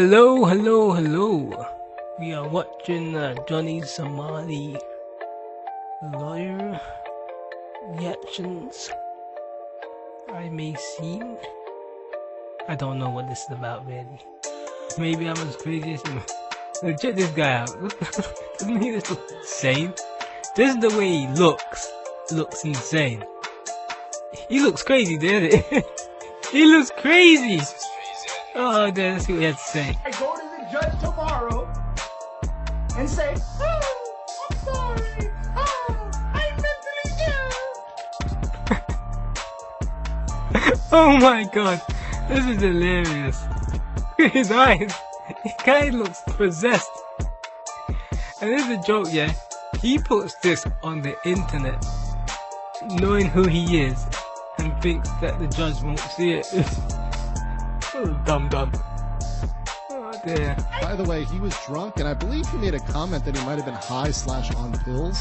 Hello, hello, hello. We are watching Johnny's Somali lawyer reactions. I may seem. I don't know what this is about really. Maybe I'm as crazy as him. So check this guy out. Doesn't he look insane? This is the way he looks. Looks insane. He looks crazy, doesn't it? He looks crazy. Oh, let's see what he has to say. I go to the judge tomorrow and say, "Oh, I'm sorry. Oh, I'm mentally ill." Oh my god, this is hilarious. His eyes, the guy looks possessed. And there's a joke, yeah. He puts this on the internet, knowing who he is, and thinks that the judge won't see it. Dumb. Oh dear. By the way, he was drunk, and I believe he made a comment that he might have been high/on pills.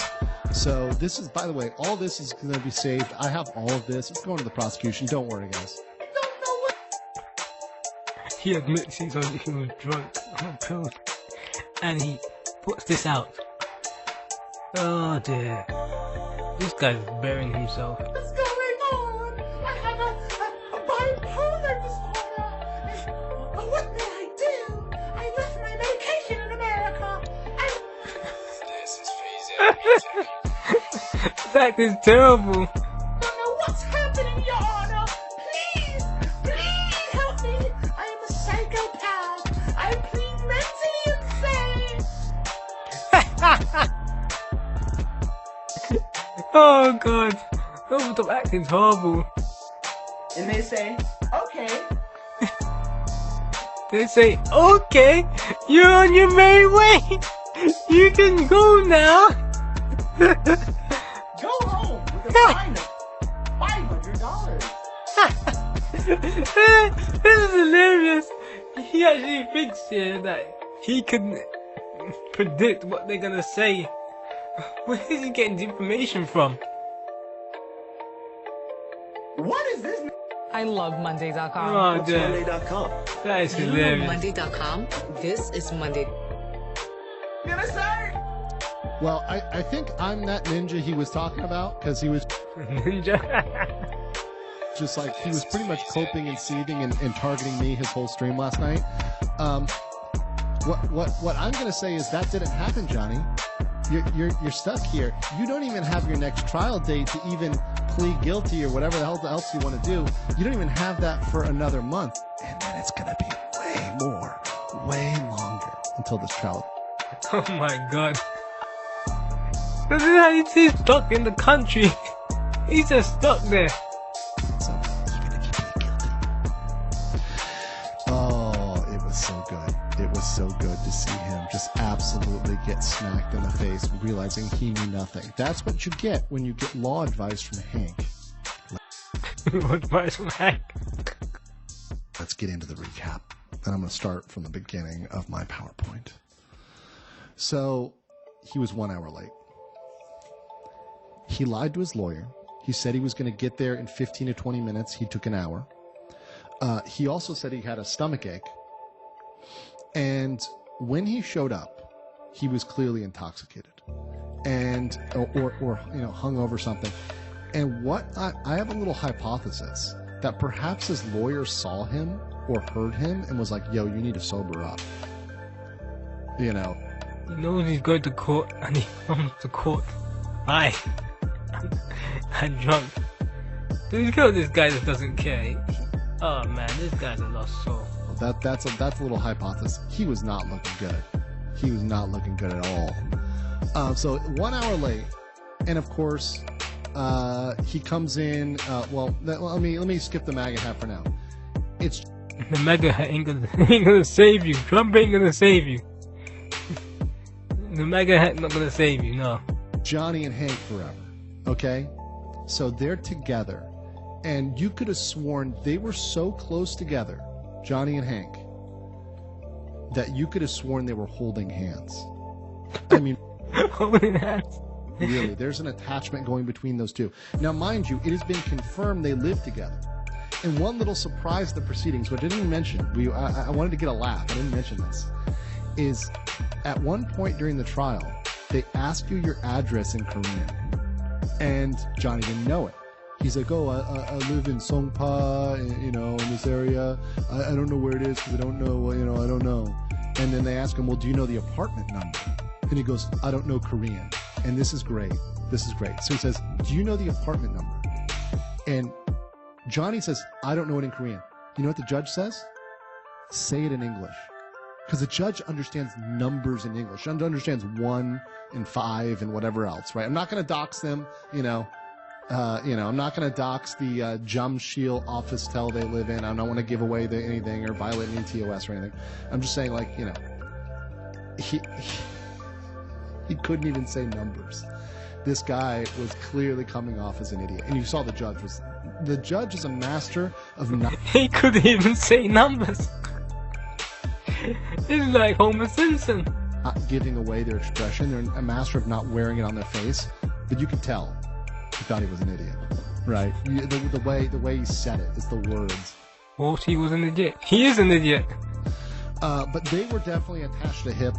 So this is, by the way, all this is going to be saved. I have all of this. It's going to the prosecution. Don't worry, guys. I don't know what. He admits he was drunk on pills, and he puts this out. Oh dear. This guy's burying himself. What's going on? I have a bipolar disorder. What did I do? I left my medication in America. This is crazy. That is terrible. I don't know what's happening, Your Honor. Please help me. I am a psychopath. I'm mentally insane. Oh god. Oh, the acting's horrible. And they say, okay. They say, okay, you're on your merry way. You can go now. Go home with a fine of $500. This is hilarious. He actually thinks here that he can predict what they're gonna say. Where is he getting the information from? What is this? I love Monday.com. Oh, dear. Monday.com. That is You know hilarious. Monday.com? This is Monday. Gonna say? Well, I think I'm that ninja he was talking about, because he was Ninja. just like, he was pretty much coping and seething and targeting me his whole stream last night. What I'm going to say is that didn't happen, Johnny. You're stuck here. You don't even have your next trial date to even plead guilty or whatever the hell else you want to do. You don't even have that for another month. And then it's going to be way longer until this trial. Oh my god. This is how he's stuck in the country. He's just stuck there. So even if you plead guilty. Oh, it was so good. It was so good to see him just absolutely get smacked in the face, realizing he knew nothing. That's what you get when you get law advice from Hank. What advice from Hank? Let's get into the recap. And I'm going to start from the beginning of my PowerPoint. So he was 1 hour late. He lied to his lawyer. He said he was going to get there in 15 to 20 minutes. He took an hour. He also said he had a stomachache. And when he showed up, he was clearly intoxicated, and or hungover or something. And what I have a little hypothesis that perhaps his lawyer saw him or heard him and was like, "Yo, you need to sober up." You know. He knows he's going to court, and he comes to court. Hi. I'm drunk. Dude, look at this guy that doesn't care. Oh man, this guy's a lost soul. That's a little hypothesis. He was not looking good. He was not looking good at all. So 1 hour late, and of course, he comes in. Let me skip the MAGA hat for now. It's the MAGA hat ain't gonna save you. Trump ain't gonna save you. The MAGA hat not gonna save you. No. Johnny and Hank forever. Okay, so they're together, and you could have sworn they were so close together, Johnny and Hank, that you could have sworn they were holding hands. I mean, holding hands. Really, there's an attachment going between those two. Now, mind you, it has been confirmed they live together. And one little surprise of the proceedings, which I didn't mention, I wanted to get a laugh, I didn't mention this, is at one point during the trial, they ask you your address in Korean. And Johnny didn't know it. He's like, oh, I live in Songpa, in this area. I don't know where it is because I don't know, I don't know. And then they ask him, well, do you know the apartment number? And he goes, I don't know Korean. And this is great. So he says, do you know the apartment number? And Johnny says, I don't know it in Korean. You know what the judge says? Say it in English. Because the judge understands numbers in English. He understands 1 and 5 and whatever else, right? I'm not going to dox them, I'm not going to dox the Jamshil office tel they live in. I don't want to give away anything or violate any TOS or anything. I'm just saying, he couldn't even say numbers. This guy was clearly coming off as an idiot. And you saw the judge is a master of not... He couldn't even say numbers. It's like Homer Simpson. Not giving away their expression. They're a master of not wearing it on their face. But you could tell he thought he was an idiot. Right? The way he said it is the words. Well, he was an idiot. He is an idiot. But they were definitely attached to hip.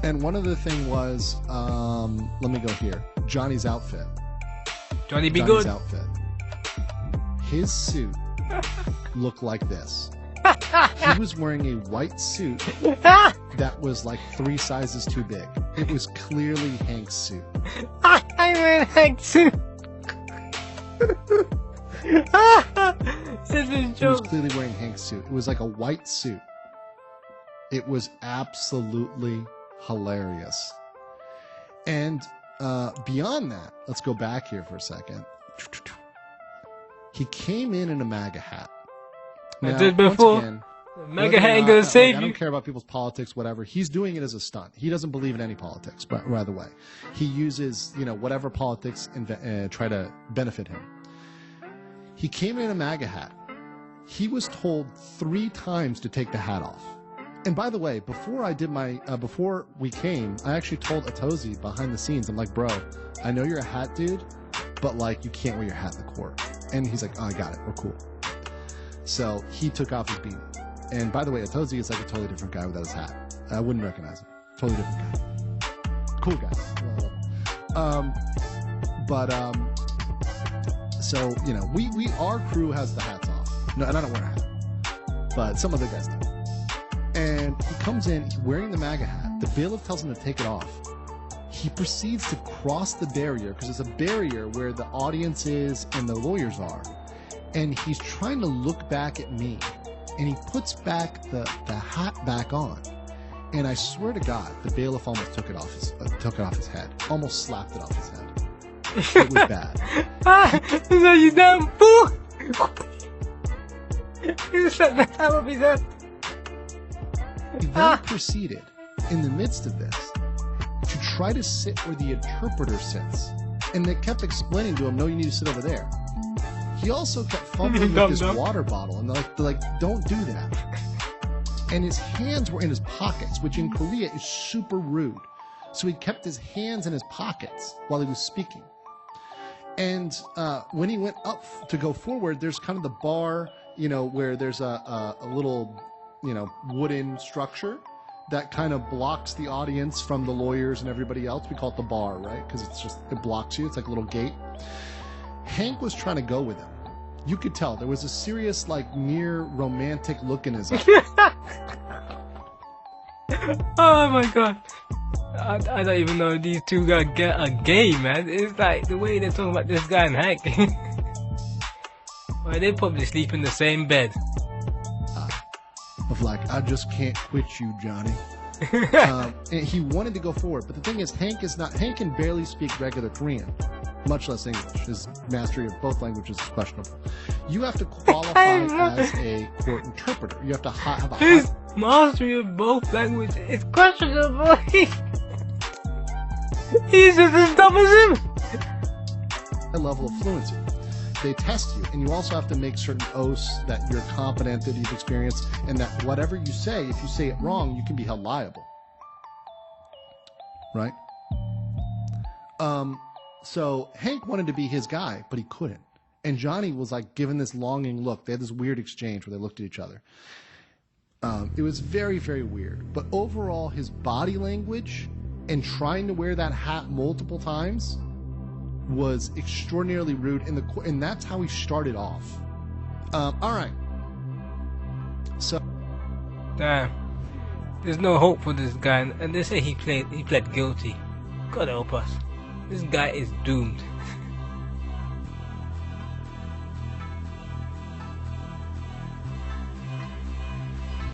And one other thing was, let me go here. Johnny's outfit. Johnny's good. Outfit. His suit looked like this. He was wearing a white suit that was like 3 sizes too big. It was clearly Hank's suit. I wear Hank's suit. He was clearly wearing Hank's suit. It was like a white suit. It was absolutely hilarious. And beyond that, let's go back here for a second. He came in a MAGA hat. Now, I did before. Again, MAGA hat ain't gonna save you. I you. don't care about people's politics, whatever. He's doing it as a stunt. He doesn't believe in any politics, but by the way, he uses whatever politics try to benefit him. He came in a MAGA hat. He was told 3 times to take the hat off. And by the way, before we came, I actually told Atozi behind the scenes, I'm like, bro, I know you're a hat dude, but you can't wear your hat in the court. And he's like, oh, I got it. We're cool. So he took off his beanie. And by the way, Atozi is like a totally different guy without his hat. I wouldn't recognize him. Totally different guy. Cool guy. So, our crew has the hats off. No, and I don't wear a hat. But some other guys do. And he comes in, he's wearing the MAGA hat. The bailiff tells him to take it off. He proceeds to cross the barrier, because there's a barrier where the audience is and the lawyers are. And he's trying to look back at me. And he puts back the hat back on. And I swear to God, the bailiff almost took it off his head. Almost slapped it off his head. It was bad. So you damn fool! You slapped the hat off his head. He then proceeded, in the midst of this, to try to sit where the interpreter sits. And they kept explaining to him, no, you need to sit over there. He also kept fumbling with his water bottle, and they're like, don't do that. And his hands were in his pockets, which in Korea is super rude. So he kept his hands in his pockets while he was speaking. And when he went up to go forward, there's kind of the bar, where there's a little, wooden structure that kind of blocks the audience from the lawyers and everybody else. We call it the bar, right? Because it blocks you. It's like a little gate. Hank was trying to go with him. You could tell there was a serious, near romantic look in his eye. Oh my God. I don't even know if these two guys get a game, man. It's like the way they're talking about this guy and Hank. Well, they probably sleep in the same bed. I just can't quit you, Johnny. And he wanted to go forward, but the thing is, Hank can barely speak regular Korean, much less English. His mastery of both languages is questionable. You have to qualify as a court interpreter. You have to have a his mastery of both languages is questionable. He's just as dumb as him. A level of fluency. They test you, and you also have to make certain oaths that you're competent, that you've experienced, and that whatever you say, if you say it wrong, you can be held liable. Right? So Hank wanted to be his guy, but he couldn't. And Johnny was like giving this longing look. They had this weird exchange where they looked at each other. It was very, very weird. But overall, his body language and trying to wear that hat multiple times was extraordinarily rude. And that's how he started off. All right. So, Damn. There's no hope for this guy. And they say he pled guilty. God help us. This guy is doomed.